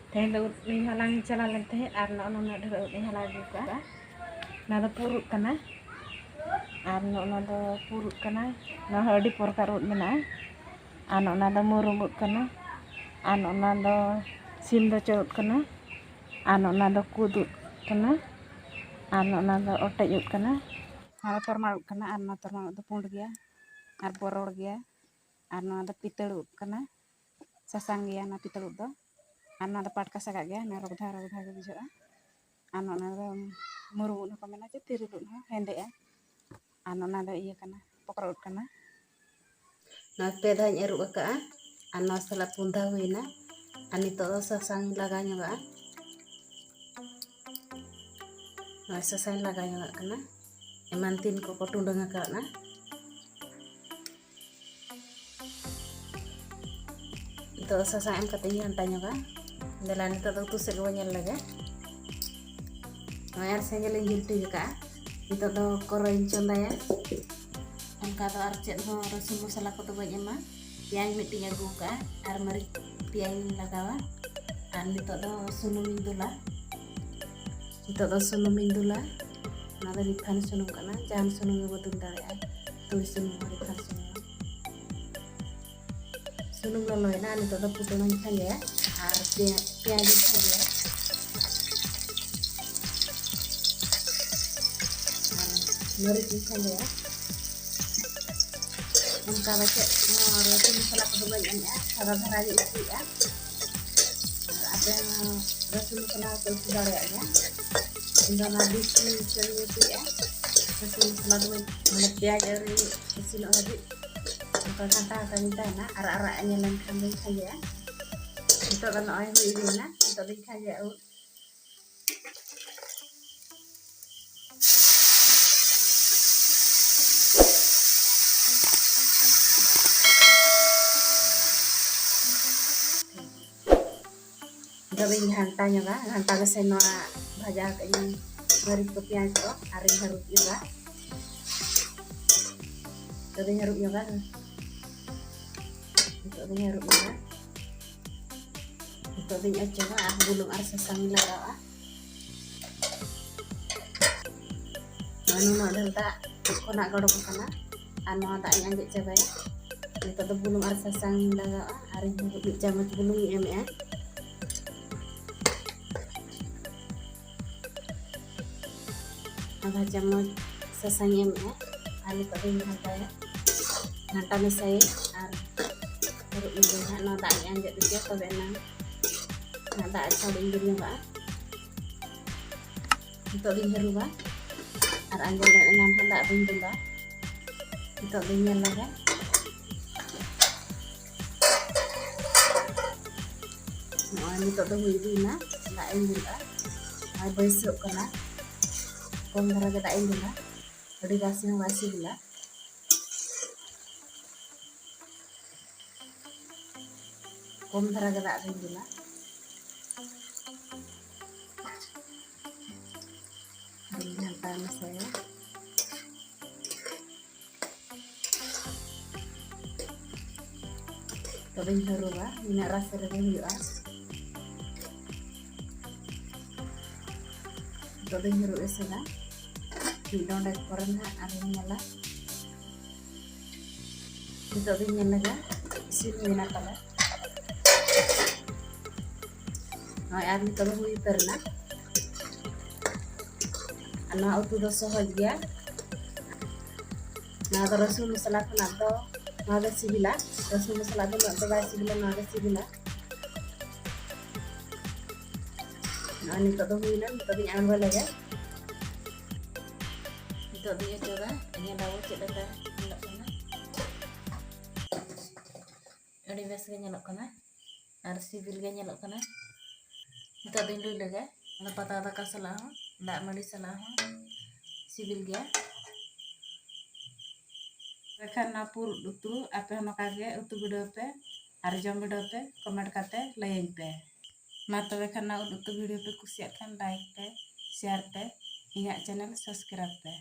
Teh laut ni halang jalan teh arno no na dero ni halang juga. Na do purut kana. Arno na do purut kana. Na hadi por karut mena. Ano na do murumut kana. Ano na do sim do corut kana. Ano na do kudut kana. Ano na do otejut kana. Hara tormarut kana arno tormarut do pund gya. Ar boror gya. Arno do pitelut kana. Sasang gya na pitelut do. Ano ada patka sagak gya na rog dhara ge bijora. Ano na do murumut ko mena che tirilut ha hende ya. Ano na do iya kana pokrot kana. Na peda nyeru ka ano sala punda wina. Ani to sasang laganya ba. Na sasang laganya kana. Emantin ko potundang ka na. Ito sasang em katihan tanya ka. Dalan ito to tusik wanyal laga. Mayar sengelin hilti ka. Ito do koroin chondaya. Angka do arcet ho rasul masala ko to banyak mah. Piang miti buka armari piang lagawa. An ito do sunum indula. Ito do sunum indula. Nada dikan sunum kana jangan sunum betul dari tulis sunum dikan sunum. Sunum loloy na ito do puto nang ya. Ar piang ya. Mari kita ya. Angka baca rasul masala ko to banyak ya. Cara-cara itu ya. Ada rasul masala ko to dari ya. Indah nabi itu ya. Rasul selalu melihat dari sini lagi. Kalau kata minta na ara-aranya lang kambing saja. Itu kan orang ini na, itu dikah ya. Gawin hantanya ka, hanta ka sa mga baja kayong marit ko piyaso, aring harap yun ka. Gawin harap yun ka. Ito din harap yun ka. Ito din at yun ka, bulong arsa sa milara ka. Ano na dalta, ko na garo ko kana. Ano ata ang anjit siya ba ya. Ito do bulong arsa sa milara ka, aring harap yun jamat bulong yun ya. Ada jamu sasangnya ya, ali pada nganta mesai, baru ini nada yang jadi dia kebenan, nada asal injilnya ba, itu injil ba, anjil enam nada injil ba, itu injil lagi, ini itu tuh ini nada injil ba, besok kena. Kom dhara kita indula adi gasnya wasi gula kom dhara kita indula dengan tangan saya kabin haruba ina rasa rebel yuas kabin haru esena Bidang dari korona aring nyala. Itu di nyala sini nakala. Nah, ari kalau hui pernah. Ana auto do sohajya. Na rasul sallallahu alaihi wasallam naga sibila. Rasul sallallahu alaihi wasallam sibila naga sibila. Nah, ini todo hui nan, todo yang wala ya. Ito dia coba, ini daun cedera nyelok kana. Ini biasa nyelok kana. Harus sibil ga nyelok kana. Ito din dulu ga. Ada patata ka salah, ndak mali salah. Sibil ga. Karena pur utu apa makage utu bedope, arjam bedope, comment kate lain pe. Mata karena utu video pe kusiakan like pe, share pe, ingat channel subscribe pe.